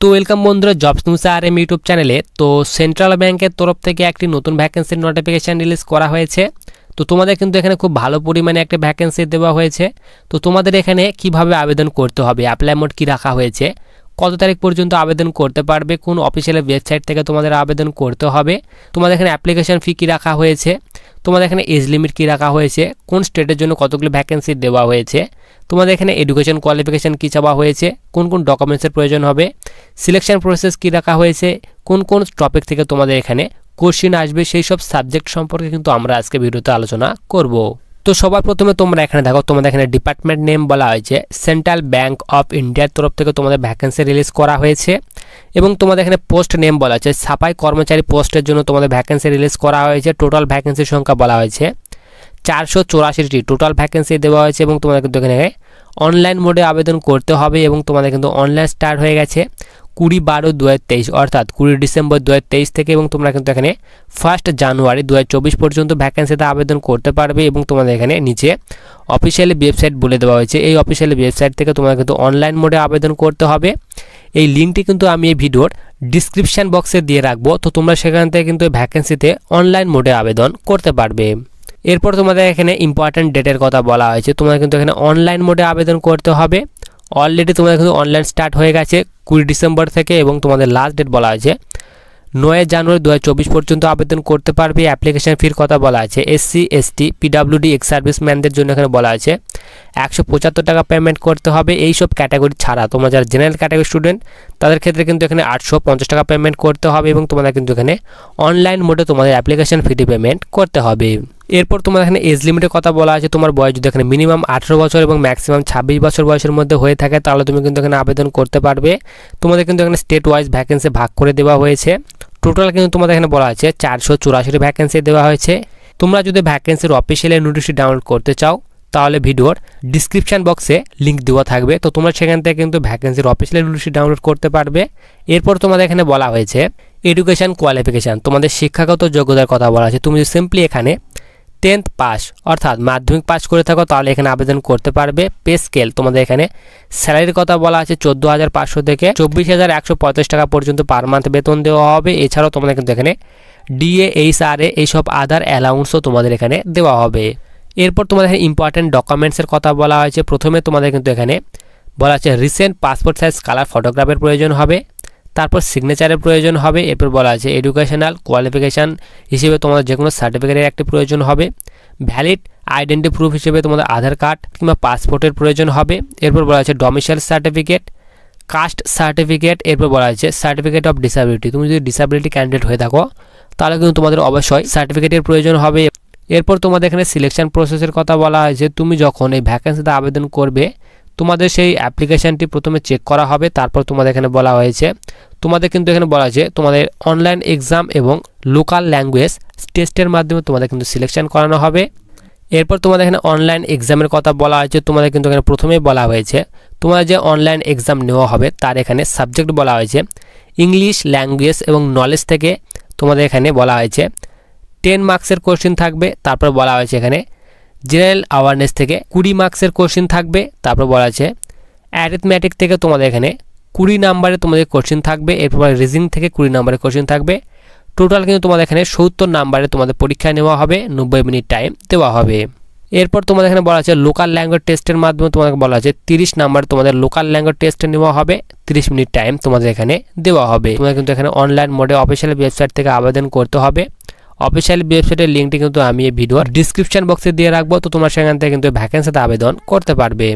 তো ওয়েলকাম বন্ধুরা jobs news RM YouTube চ্যানেলে। তো সেন্ট্রাল ব্যাংকের তরফ থেকে একটি নতুন ভ্যাকেন্সির নোটিফিকেশান রিলিজ করা হয়েছে। তো তোমাদের কিন্তু এখানে খুব ভালো পরিমাণে একটা ভ্যাকেন্সি দেওয়া হয়েছে। তো তোমাদের এখানে কিভাবে আবেদন করতে হবে, অ্যাপ্লাই মোড কী রাখা হয়েছে, কত তারিখ পর্যন্ত আবেদন করতে পারবে, কোন অফিসিয়াল ওয়েবসাইট থেকে তোমাদের আবেদন করতে হবে, তোমাদের এখানে অ্যাপ্লিকেশন ফি কী রাখা হয়েছে, তোমাদের এখানে এজ লিমিট কী রাখা হয়েছে, কোন স্টেটের জন্য কতগুলো ভ্যাকেন্সি দেওয়া হয়েছে, তোমাদের এখানে এডুকেশন কোয়ালিফিকেশান কী চাওয়া হয়েছে, কোন কোন ডকুমেন্টসের প্রয়োজন হবে, সিলেকশন প্রসেস কী রাখা হয়েছে, কোন কোন টপিক থেকে তোমাদের এখানে কোশ্চেন আসবে, সেই সব সাবজেক্ট সম্পর্কে কিন্তু আমরা আজকে ভিডিওতে আলোচনা করব। তো সবার প্রথমে তোমরা এখানে দেখো, তোমাদের এখানে ডিপার্টমেন্ট নেম বলা হয়েছে সেন্ট্রাল ব্যাংক অফ ইন্ডিয়ার তরফ থেকে তোমাদের ভ্যাকেন্সি রিলিজ করা হয়েছে। এবং তোমাদের এখানে পোস্ট নেম বলা হয়েছে সাফাই কর্মচারী পোস্টের জন্য তোমাদের ভ্যাকেন্সি রিলিজ করা হয়েছে। টোটাল ভ্যাকেন্সির সংখ্যা বলা হয়েছে 484টি টোটাল ভ্যাকেন্সি দেওয়া হয়েছে। এবং তোমাদের কিন্তু এখানে অনলাইন মোডে আবেদন করতে হবে এবং তোমাদের কিন্তু অনলাইন স্টার্ট হয়ে গেছে 20/12/2023 অর্থাৎ 20 ডিসেম্বর 2023 থেকে। এবং তোমরা কিন্তু এখানে 1 জানুয়ারি 2024 পর্যন্ত ভ্যাকেন্সিতে আবেদন করতে পারবে। এবং তোমাদের এখানে নিচে অফিসিয়ালি ওয়েবসাইট বলে দেওয়া হয়েছে, এই অফিসিয়ালি ওয়েবসাইট থেকে তোমরা কিন্তু অনলাইন মোডে আবেদন করতে হবে। এই লিঙ্কটি কিন্তু আমি এই ভিডিওর ডিসক্রিপশান বক্সে দিয়ে রাখবো। তো তোমরা সেখান থেকে কিন্তু ভ্যাকেন্সিতে অনলাইন মোডে আবেদন করতে পারবে। এরপর তোমাদের এখানে ইম্পর্ট্যান্ট ডেটের কথা বলা হয়েছে, তোমরা কিন্তু এখানে অনলাইন মোডে আবেদন করতে হবে। অলরেডি তোমাদের কিন্তু অনলাইন স্টার্ট হয়ে গেছে 20 ডিসেম্বর থেকে। এবং তোমাদের লাস্ট ডেট বলা হয়েছে 9 জানুয়ারি 2024 পর্যন্ত আবেদন করতে পারবে। অ্যাপ্লিকেশন ফির কথা বলা আছে SC ST PWD এক্স সার্ভিসম্যানদের জন্য এখানে বলা আছে 175 টাকা পেমেন্ট করতে হবে। এই সব ক্যাটাগরি ছাড়া তোমরা যারা জেনারেল ক্যাটাগরি স্টুডেন্ট তাদের ক্ষেত্রে কিন্তু এখানে 850 টাকা পেমেন্ট করতে হবে। এবং তোমাদের কিন্তু এখানে অনলাইন মোডে তোমাদের অ্যাপ্লিকেশন ফিটি পেমেন্ট করতে হবে। এরপর তোমার এখানে এজ লিমিটের কথা বলা আছে, তোমার বয়স যদি এখানে মিনিমাম 18 বছর এবং ম্যাক্সিমাম 26 বছর বয়সের মধ্যে হয়ে থাকে তাহলে তুমি কিন্তু এখানে আবেদন করতে পারবে। তোমাদের কিন্তু এখানে স্টেট ওয়াইজ ভ্যাকেন্সি ভাগ করে দেওয়া হয়েছে। টোটাল কিন্তু তোমাদের এখানে বলা আছে 484 ভ্যাকেন্সি দেওয়া হয়েছে। তোমরা যদি ভ্যাকেন্সির অফিসিয়াল নোটিশটি ডাউনলোড করতে চাও তাহলে ভিডিওর ডিসক্রিপশান বক্সে লিঙ্ক দেওয়া থাকবে। তো তোমরা সেখান থেকে কিন্তু ভ্যাকেন্সির অফিসিয়াল নোটিশটি ডাউনলোড করতে পারবে। এরপর তোমাদের এখানে বলা হয়েছে এডুকেশান কোয়ালিফিকেশান, তোমাদের শিক্ষাগত যোগ্যতার কথা বলা আছে। তুমি যদি সিম্পলি এখানে 10th পাস অর্থাৎ মাধ্যমিক পাস করে থাকো তাহলে এখানে আবেদন করতে পারবে। পে স্কেল তোমাদের এখানে স্যালারির কথা বলা আছে 14,500 থেকে 24,135 টাকা পর্যন্ত পার মান্থ বেতন দেওয়া হবে। এছাড়াও তোমাদের কিন্তু এখানে DA HRA এইসব আদার অ্যালাউন্সও তোমাদের এখানে দেওয়া হবে। এরপর তোমাদের এখানে ইম্পর্ট্যান্ট ডকুমেন্টসের কথা বলা হয়েছে। প্রথমে তোমাদের কিন্তু এখানে বলা আছে রিসেন্ট পাসপোর্ট সাইজ কালার ফটোগ্রাফের প্রয়োজন হবে, তারপর সিগনেচারের প্রয়োজন হবে। এরপর বলা আছে এডুকেশনাল কোয়ালিফিকেশান হিসেবে তোমাদের যে কোনো সার্টিফিকেটের একটি প্রয়োজন হবে। ভ্যালিড আইডেন্টি প্রুফ হিসেবে তোমাদের আধার কার্ড কিংবা পাসপোর্টের প্রয়োজন হবে। এরপর বলা আছে ডমিসাইল সার্টিফিকেট, কাস্ট সার্টিফিকেট। এরপর বলা আছে সার্টিফিকেট অফ ডিসাবিলিটি, তুমি যদি ডিসাবিলিটি ক্যান্ডিডেট হয়ে থাকো তাহলে কিন্তু তোমাদের অবশ্যই সার্টিফিকেটের প্রয়োজন হবে। এরপর তোমাদের এখানে সিলেকশন প্রসেসের কথা বলা হয়েছে, তুমি যখন এই ভ্যাকেন্সিতে আবেদন করবে তোমাদের সেই অ্যাপ্লিকেশানটি প্রথমে চেক করা হবে। তারপর তোমাদের এখানে বলা হয়েছে তোমাদের কিন্তু এখানে বলা আছে তোমাদের অনলাইন এক্সাম এবং লোকাল ল্যাঙ্গুয়েজ টেস্টের মাধ্যমে তোমাদের কিন্তু সিলেকশন করানো হবে। এরপর তোমাদের এখানে অনলাইন এক্সামের কথা বলা হয়েছে, তোমাদের কিন্তু এখানে প্রথমেই বলা হয়েছে তোমাদের যে অনলাইন এক্সাম নেওয়া হবে তার এখানে সাবজেক্ট বলা হয়েছে ইংলিশ ল্যাঙ্গুয়েজ এবং নলেজ থেকে তোমাদের এখানে বলা হয়েছে 10 মার্কসের কোশ্চেন থাকবে। তারপর বলা হয়েছে এখানে জেনারেল অ্যাওয়ারনেস থেকে 20 মার্কসের কোশ্চেন থাকবে। তারপর বলা আছে অ্যারিথমেটিক থেকে তোমাদের এখানে 20 নাম্বারে তোমাদের কোশ্চেন থাকবে। এরপর রিজনিং থেকে 20 নাম্বারের কোশ্চেন থাকবে। টোটাল কিন্তু তোমাদের এখানে 70 নাম্বারে তোমাদের পরীক্ষা নেওয়া হবে, 90 মিনিট টাইম দেওয়া হবে। এরপর তোমাদের এখানে বলা আছে লোকাল ল্যাঙ্গুয়েজ টেস্টের মাধ্যমে তোমাদের বলা আছে 30 নাম্বার তোমাদের লোকাল ল্যাঙ্গুয়েজ টেস্টে নেওয়া হবে, 30 মিনিট টাইম তোমাদের এখানে দেওয়া হবে। তোমাদের কিন্তু এখানে অনলাইন মোডে অফিসিয়াল ওয়েবসাইট থেকে আবেদন করতে হবে। অফিসিয়াল ওয়েবসাইটের লিঙ্কটি কিন্তু আমি এই ভিডিওর ডিসক্রিপশান বক্সে দিয়ে রাখবো। তো তোমরা সেখান থেকে কিন্তু ভ্যাকেন্সিতে আবেদন করতে পারবে।